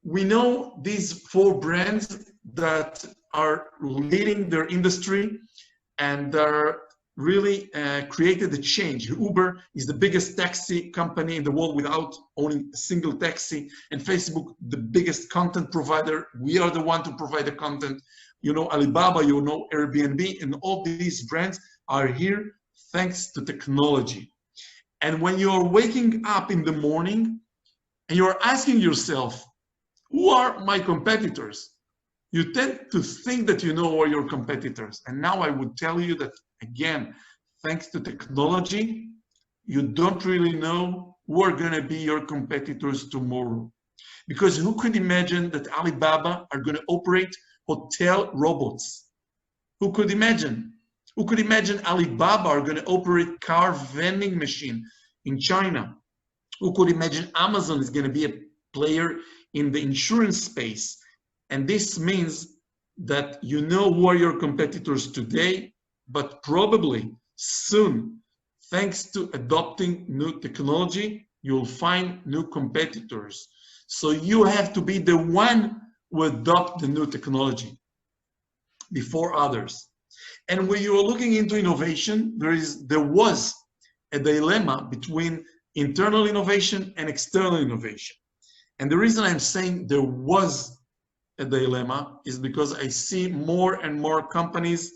we know these four brands that are leading their industry and are really created a change. Uber is the biggest taxi company in the world without owning a single taxi, and Facebook, the biggest content provider. We are the one to provide the content. You know Alibaba, you know Airbnb, and all these brands are here thanks to technology. And when you're waking up in the morning and you're asking yourself, who are my competitors? You tend to think that you know all your competitors. And now I would tell you that, again, thanks to technology, you don't really know who are going to be your competitors tomorrow. Because who could imagine that Alibaba are going to operate hotel robots? Who could imagine? Who could imagine Alibaba are going to operate car vending machine in China? Who could imagine Amazon is going to be a player in the insurance space? And this means that you know who are your competitors today, but probably soon, thanks to adopting new technology, you'll find new competitors. So you have to be the one who adopt the new technology before others. And when you're looking into innovation, there was a dilemma between internal innovation and external innovation. And the reason I'm saying there was a dilemma is because I see more and more companies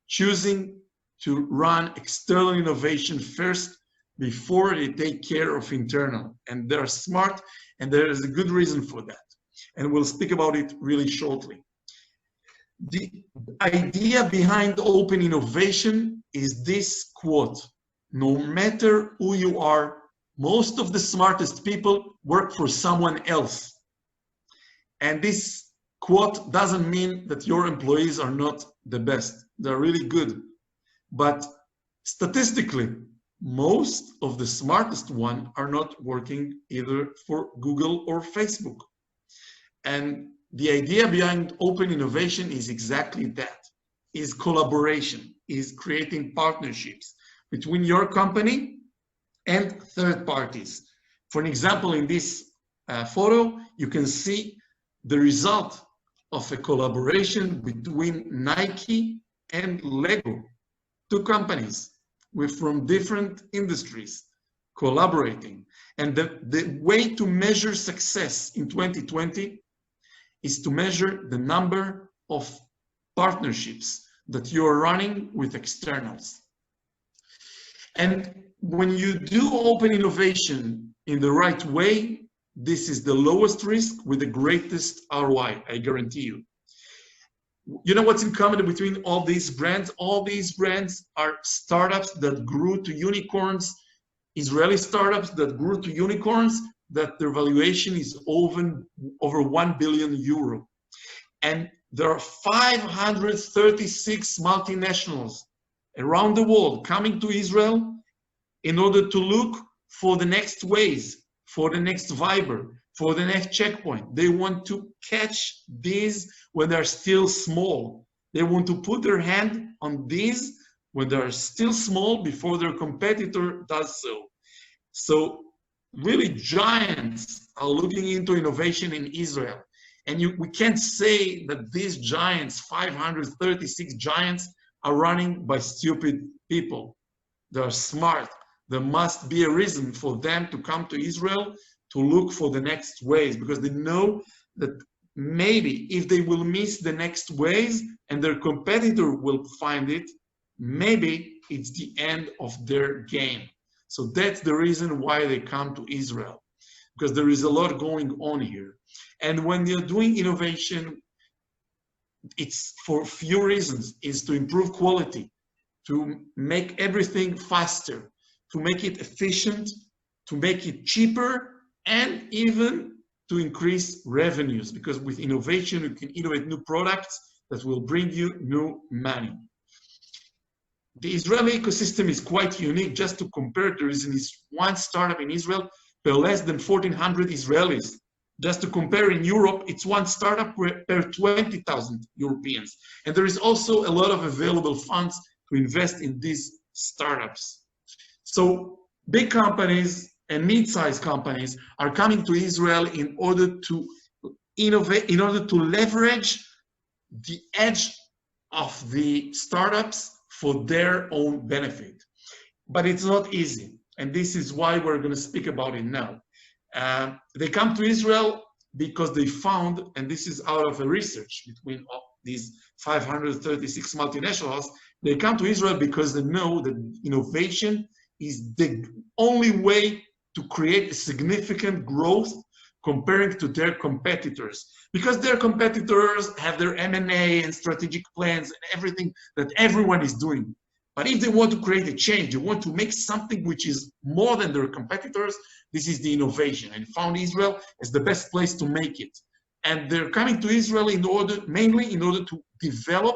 choosing to run external innovation first before they take care of internal. And they're smart, and there is a good reason for that. And we'll speak about it really shortly. The idea behind open innovation is this quote: no matter who you are, most of the smartest people work for someone else. And this quote doesn't mean that your employees are not the best. They're really good. But statistically, most of the smartest ones are not working either for Google or Facebook. And the idea behind open innovation is exactly that, is collaboration, is creating partnerships between your company and third parties. For an example, in this photo, you can see the result of a collaboration between Nike and Lego, two companies from different industries collaborating. And the way to measure success in 2020 is to measure the number of partnerships that you are running with externals. And when you do open innovation in the right way, this is the lowest risk with the greatest ROI, I guarantee you. You know what's in common between all these brands? All these brands are startups that grew to unicorns, Israeli startups that grew to unicorns, that their valuation is over 1 billion euro. And there are 536 multinationals around the world coming to Israel in order to look for the next Waze, for the next Viber, for the next checkpoint. They want to catch these when they're still small. They want to put their hand on these when they're still small before their competitor does so. So really giants are looking into innovation in Israel. And we can't say that these giants, 536 giants, are running by stupid people. They're smart. There must be a reason for them to come to Israel to look for the next ways, because they know that maybe if they will miss the next ways and their competitor will find it, maybe it's the end of their game. So that's the reason why they come to Israel, because there is a lot going on here. And when you're doing innovation, it's for few reasons. It's to improve quality, to make everything faster, to make it efficient, to make it cheaper, and even to increase revenues, because with innovation, you can innovate new products that will bring you new money. The Israeli ecosystem is quite unique. Just to compare, there is one startup in Israel per less than 1,400 Israelis. Just to compare, in Europe, it's one startup per 20,000 Europeans. And there is also a lot of available funds to invest in these startups. So big companies and mid-sized companies are coming to Israel in order to innovate, in order to leverage the edge of the startups for their own benefit. But it's not easy, and this is why we're going to speak about it now. They come to Israel because they found, and this is out of a research between these 536 multinationals, they come to Israel because they know that innovation is the only way to create a significant growth comparing to their competitors. Because their competitors have their M&A and strategic plans and everything that everyone is doing. But if they want to create a change, they want to make something which is more than their competitors, this is the innovation. And found Israel as the best place to make it. And they're coming to Israel mainly in order to develop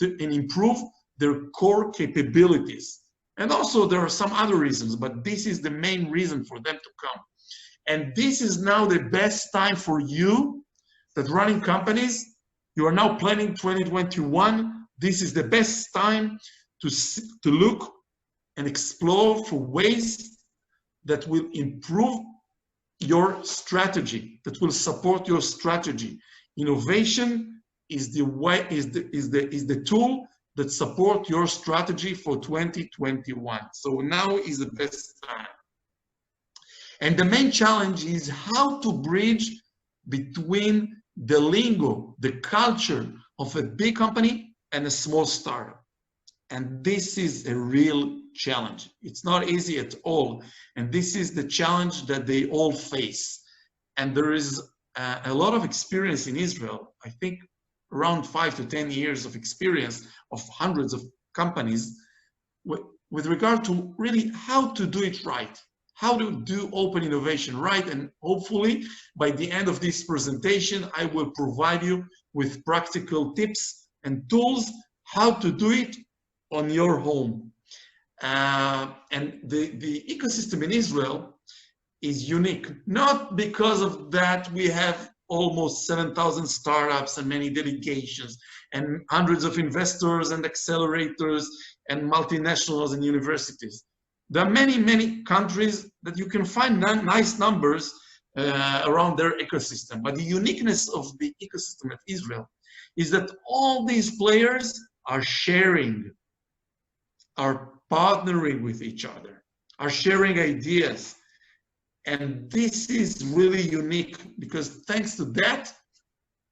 and improve their core capabilities. And also there are some other reasons, but this is the main reason for them to come. And this is now the best time for you that running companies, you are now planning 2021. This is the best time to look and explore for ways that will improve your strategy, that will support your strategy. Innovation is the tool that support your strategy for 2021. So now is the best time. And the main challenge is how to bridge between the lingo, the culture of a big company and a small startup. And this is a real challenge. It's not easy at all. And this is the challenge that they all face. And there is a lot of experience in Israel. I think around 5 to 10 years of experience of hundreds of companies with regard to really how to do it right, how to do open innovation right. And hopefully by the end of this presentation, I will provide you with practical tips and tools how to do it on your home. And the ecosystem in Israel is unique, not because of that we have almost 7,000 startups and many delegations and hundreds of investors and accelerators and multinationals and universities. There are many, many countries that you can find nice numbers around their ecosystem. But the uniqueness of the ecosystem of Israel is that all these players are sharing, are partnering with each other, are sharing ideas. And this is really unique because thanks to that,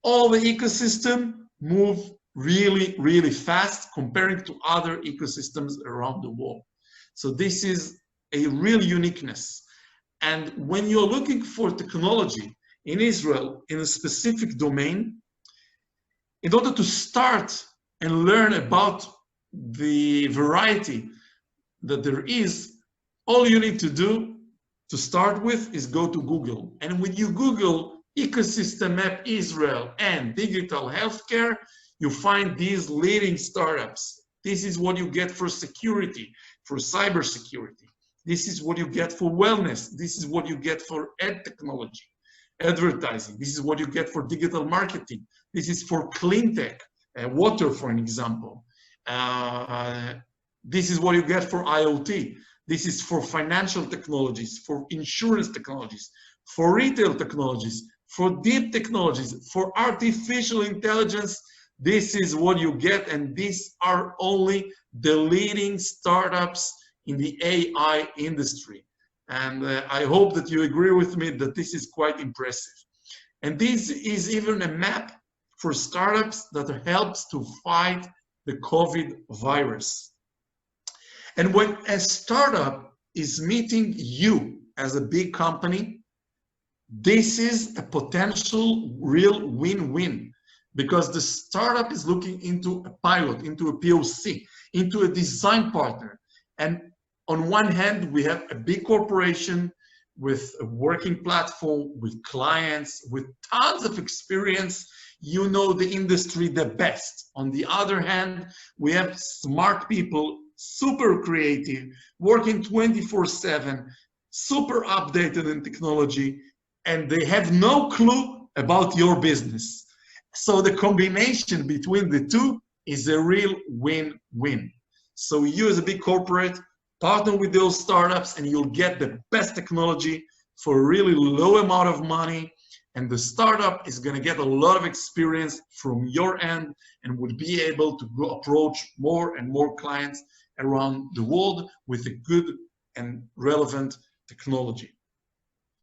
all the ecosystem move really, really fast comparing to other ecosystems around the world. So this is a real uniqueness. And when you're looking for technology in Israel in a specific domain, in order to start and learn about the variety that there is, all you need to do to start with is go to Google. And when you Google ecosystem map Israel and digital healthcare, you find these leading startups. This is what you get for security, for cybersecurity. This is what you get for wellness. This is what you get for ed technology, advertising. This is what you get for digital marketing. This is for clean tech, water, for an example. This is what you get for IoT. This is for financial technologies, for insurance technologies, for retail technologies, for deep technologies, for artificial intelligence. This is what you get, and these are only the leading startups in the AI industry. And I hope that you agree with me that this is quite impressive. And this is even a map for startups that helps to fight the COVID virus. And when a startup is meeting you as a big company, this is a potential real win-win because the startup is looking into a pilot, into a POC, into a design partner. And on one hand, we have a big corporation with a working platform, with clients, with tons of experience. You know the industry the best. On the other hand, we have smart people, super creative, working 24/7, super updated in technology, and they have no clue about your business. So the combination between the two is a real win-win. So you as a big corporate, partner with those startups and you'll get the best technology for a really low amount of money and the startup is going to get a lot of experience from your end and would be able to go approach more and more clients around the world with a good and relevant technology.